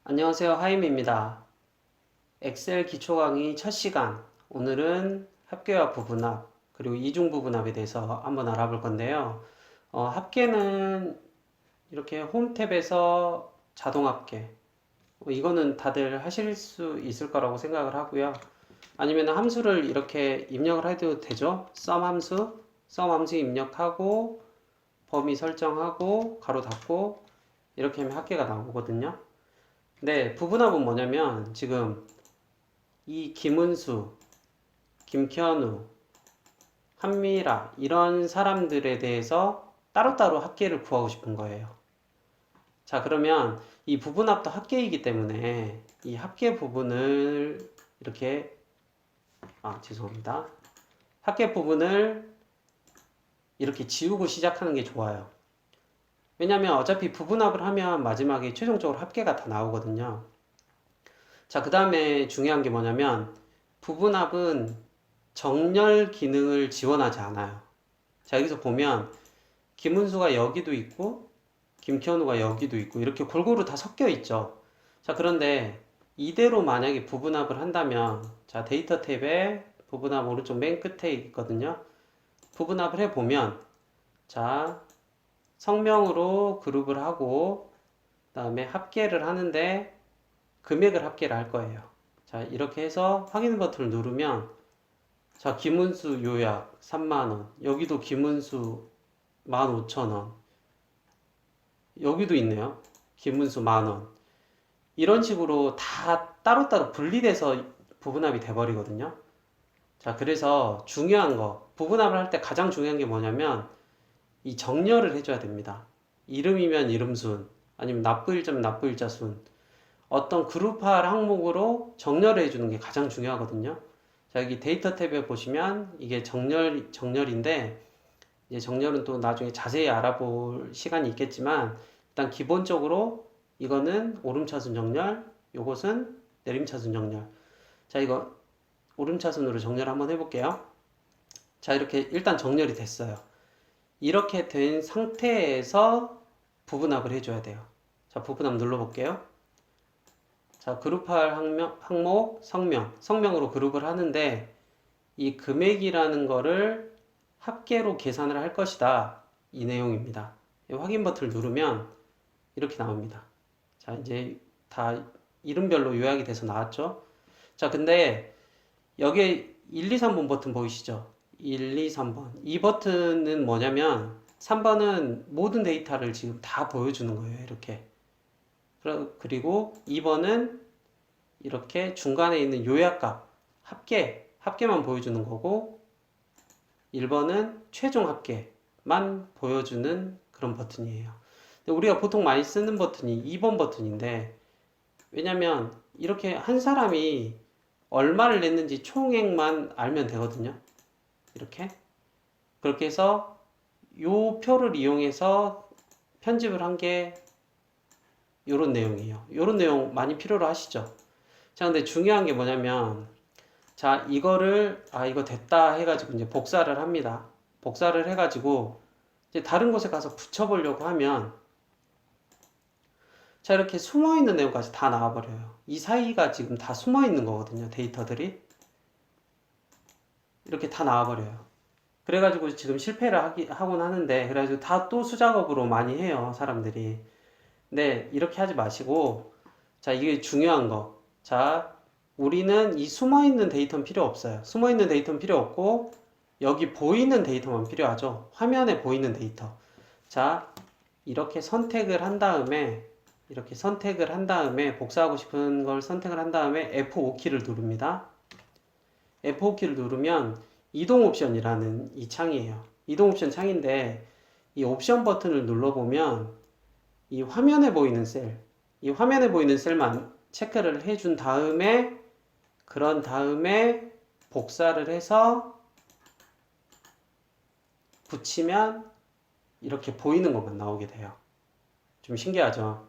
안녕하세요. 하임입니다. 엑셀 기초 강의 첫 시간. 오늘은 합계와 부분합, 그리고 이중 부분합에 대해서 한번 알아볼 건데요. 합계는 이렇게 홈 탭에서 자동 합계. 이거는 다들 하실 수 있을 거라고 생각을 하고요. 아니면 함수를 이렇게 입력을 해도 되죠. 썸 함수 입력하고, 범위 설정하고, 가로 닫고, 이렇게 하면 합계가 나오거든요. 네, 부분합은 뭐냐면 지금 이 김은수, 김현우, 한미라 이런 사람들에 대해서 따로따로 합계를 구하고 싶은 거예요. 자, 그러면 이 부분합도 합계이기 때문에 이 합계 부분을 이렇게 죄송합니다. 합계 부분을 이렇게 지우고 시작하는 게 좋아요. 왜냐면 어차피 부분합을 하면 마지막에 최종적으로 합계가 다 나오거든요. 자, 그 다음에 중요한 게 뭐냐면 부분합은 정렬 기능을 지원하지 않아요. 자, 여기서 보면 김은수가 여기도 있고 김현우가 여기도 있고 이렇게 골고루 다 섞여 있죠. 자, 그런데 이대로 만약에 부분합을 한다면 자, 데이터 탭에 부분합 오른쪽 맨 끝에 있거든요. 부분합을 해보면 자, 성명으로 그룹을 하고 그다음에 합계를 하는데 금액을 합계를 할 거예요. 자, 이렇게 해서 확인 버튼을 누르면 자, 김은수 요약 3만원. 여기도 김은수 15,000원. 여기도 있네요. 김은수 만원. 이런 식으로 다 따로따로 분리돼서 부분합이 돼버리거든요. 자, 그래서 중요한 거, 부분합을 할 때 가장 중요한 게 뭐냐면 이 정렬을 해줘야 됩니다. 이름이면 이름순, 아니면 납부일자면 납부일자순. 어떤 그룹화 항목으로 정렬을 해주는 게 가장 중요하거든요. 자, 여기 데이터 탭에 보시면 이게 정렬인데, 이제 정렬은 또 나중에 자세히 알아볼 시간이 있겠지만, 일단 기본적으로 이거는 오름차순 정렬, 요것은 내림차순 정렬. 자, 이거 오름차순으로 정렬 한번 해볼게요. 자, 이렇게 일단 정렬이 됐어요. 이렇게 된 상태에서 부분합을 해줘야 돼요. 자, 부분합 눌러볼게요. 자, 그룹할 항목, 성명으로 그룹을 하는데 이 금액이라는 거를 합계로 계산을 할 것이다. 이 내용입니다. 이 확인 버튼을 누르면 이렇게 나옵니다. 자, 이제 다 이름별로 요약이 돼서 나왔죠. 자, 근데 여기에 1, 2, 3번 버튼 보이시죠? 1, 2, 3번. 이 버튼은 뭐냐면 3번은 모든 데이터를 지금 다 보여주는 거예요. 이렇게. 그리고 2번은 이렇게 중간에 있는 요약값, 합계만 보여주는 거고 1번은 최종 합계만 보여주는 그런 버튼이에요. 근데 우리가 보통 많이 쓰는 버튼이 2번 버튼인데 왜냐면 이렇게 한 사람이 얼마를 냈는지 총액만 알면 되거든요. 이렇게 그렇게 해서 요 표를 이용해서 편집을 한 게 요런 내용이에요. 요런 내용 많이 필요로 하시죠. 자, 근데 중요한 게 뭐냐면 자, 이거를 이거 됐다 해가지고 이제 복사를 합니다. 복사를 해가지고 이제 다른 곳에 가서 붙여보려고 하면 자, 이렇게 숨어있는 내용까지 다 나와버려요. 이 사이가 지금 다 숨어있는 거거든요. 데이터들이 이렇게 다 나와버려요. 그래가지고 지금 실패를 하곤 하는데 그래가지고 다 또 수작업으로 많이 해요. 사람들이. 네, 이렇게 하지 마시고 자, 이게 중요한 거. 자, 우리는 이 숨어있는 데이터는 필요 없어요. 숨어있는 데이터는 필요 없고 여기 보이는 데이터만 필요하죠. 화면에 보이는 데이터. 자, 이렇게 선택을 한 다음에 복사하고 싶은 걸 선택을 한 다음에 F5키를 누릅니다. F5키를 누르면 이동 옵션이라는 이 창이에요. 이동 옵션 창인데 이 옵션 버튼을 눌러보면 이 화면에 보이는 셀만 체크를 해준 다음에 그런 다음에 복사를 해서 붙이면 이렇게 보이는 것만 나오게 돼요. 좀 신기하죠?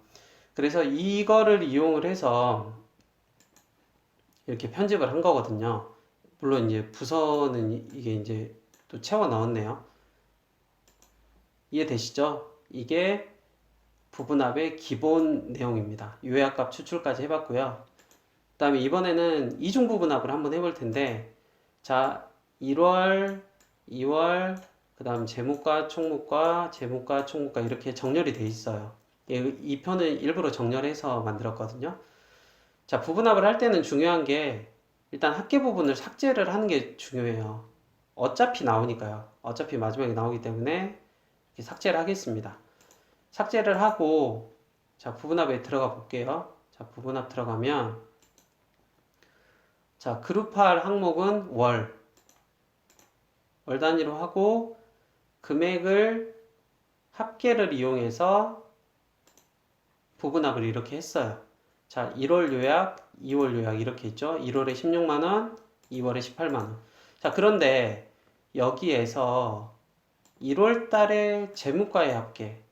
그래서 이거를 이용을 해서 이렇게 편집을 한 거거든요. 물론 이제 부서는 이게 이제 또 채워 넣었네요. 이해되시죠? 이게 부분합의 기본 내용입니다. 요약값 추출까지 해봤고요. 그 다음에 이번에는 이중부분합을 한번 해볼 텐데, 자, 1월, 2월, 그 다음 재무과, 총무과, 재무과, 총무과 이렇게 정렬이 돼 있어요. 이 편은 일부러 정렬해서 만들었거든요. 자, 부분합을 할 때는 중요한 게 일단 합계 부분을 삭제를 하는 게 중요해요. 어차피 나오니까요. 어차피 마지막에 나오기 때문에 이렇게 삭제를 하겠습니다. 삭제를 하고, 자, 부분합에 들어가 볼게요. 자, 부분합 들어가면, 자, 그룹할 항목은 월 단위로 하고, 금액을 합계를 이용해서 부분합을 이렇게 했어요. 자, 1월 요약, 2월 요약 이렇게 있죠. 1월에 16만원, 2월에 18만원. 자, 그런데 여기에서 1월 달에 재무과의 합계,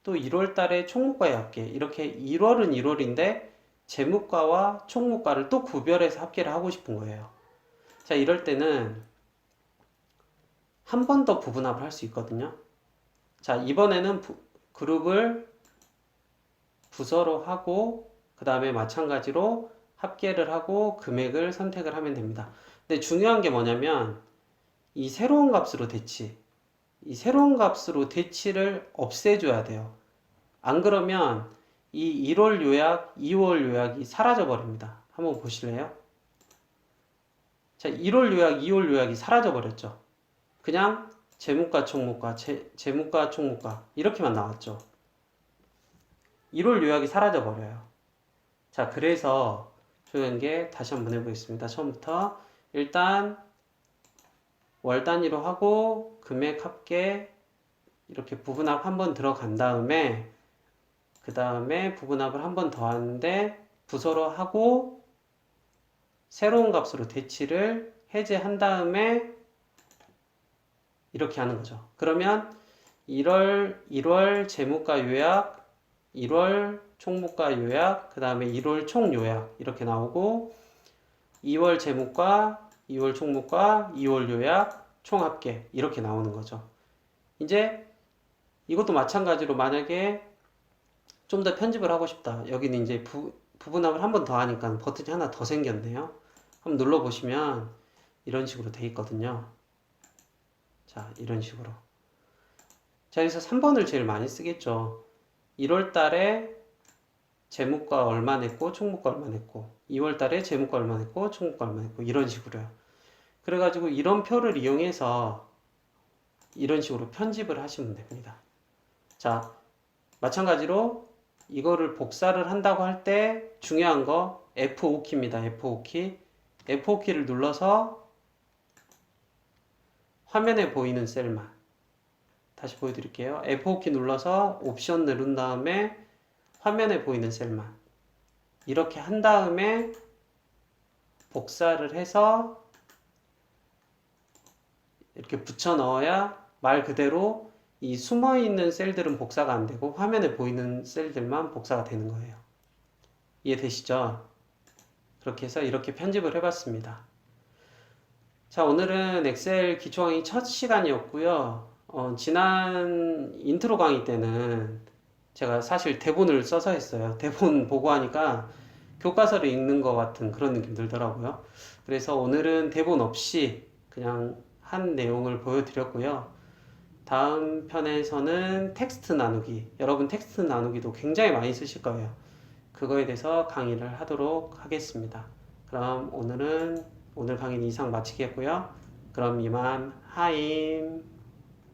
또 1월 달에 총무과의 합계, 이렇게 1월은 1월인데 재무과와 총무과를 또 구별해서 합계를 하고 싶은 거예요. 자, 이럴 때는 한 번 더 부분합을 할 수 있거든요. 자, 이번에는 그룹을 부서로 하고 그 다음에 마찬가지로 합계를 하고 금액을 선택을 하면 됩니다. 근데 중요한 게 뭐냐면 이 새로운 값으로 대치, 이 새로운 값으로 대치를 없애줘야 돼요. 안 그러면 이 1월 요약, 2월 요약이 사라져 버립니다. 한번 보실래요? 자, 1월 요약, 2월 요약이 사라져 버렸죠. 그냥 재무과, 총무과, 재무과, 총무과 이렇게만 나왔죠. 1월 요약이 사라져 버려요. 자, 그래서 중요한 게 다시 한번 해보겠습니다. 처음부터 일단 월 단위로 하고 금액 합계 이렇게 부분합 한번 들어간 다음에 그 다음에 부분합을 한 번 더 하는데 부서로 하고 새로운 값으로 대치를 해제한 다음에 이렇게 하는 거죠. 그러면 1월 재무과 요약, 1월 총무과 요약, 그 다음에 1월 총 요약 이렇게 나오고 2월 재무과, 2월 총무과, 2월 요약, 총 합계 이렇게 나오는 거죠. 이제 이것도 마찬가지로 만약에 좀 더 편집을 하고 싶다. 여기는 이제 부분합을 한 번 더 하니까 버튼이 하나 더 생겼네요. 한번 눌러보시면 이런 식으로 돼 있거든요. 자, 이런 식으로. 자, 여기서 3번을 제일 많이 쓰겠죠. 1월 달에 재무과 얼마 냈고 총무과 얼마 냈고 2월 달에 재무과 얼마 냈고 총무과 얼마 냈고 이런 식으로요. 그래가지고 이런 표를 이용해서 이런 식으로 편집을 하시면 됩니다. 자, 마찬가지로 이거를 복사를 한다고 할 때 중요한 거 F5키입니다. F5키. F5키를 눌러서 화면에 보이는 셀만 다시 보여드릴게요. F5키 눌러서 옵션 누른 다음에 화면에 보이는 셀만 이렇게 한 다음에 복사를 해서 이렇게 붙여 넣어야 말 그대로 이 숨어 있는 셀들은 복사가 안 되고 화면에 보이는 셀들만 복사가 되는 거예요. 이해되시죠? 그렇게 해서 이렇게 편집을 해봤습니다. 자, 오늘은 엑셀 기초 강의 첫 시간이었고요. 지난 인트로 강의 때는 제가 사실 대본을 써서 했어요. 대본 보고 하니까 교과서를 읽는 것 같은 그런 느낌 들더라고요. 그래서 오늘은 대본 없이 그냥 한 내용을 보여드렸고요. 다음 편에서는 텍스트 나누기, 여러분 텍스트 나누기도 굉장히 많이 쓰실 거예요. 그거에 대해서 강의를 하도록 하겠습니다. 그럼 오늘 강의는 이상 마치겠고요. 그럼 이만 하임.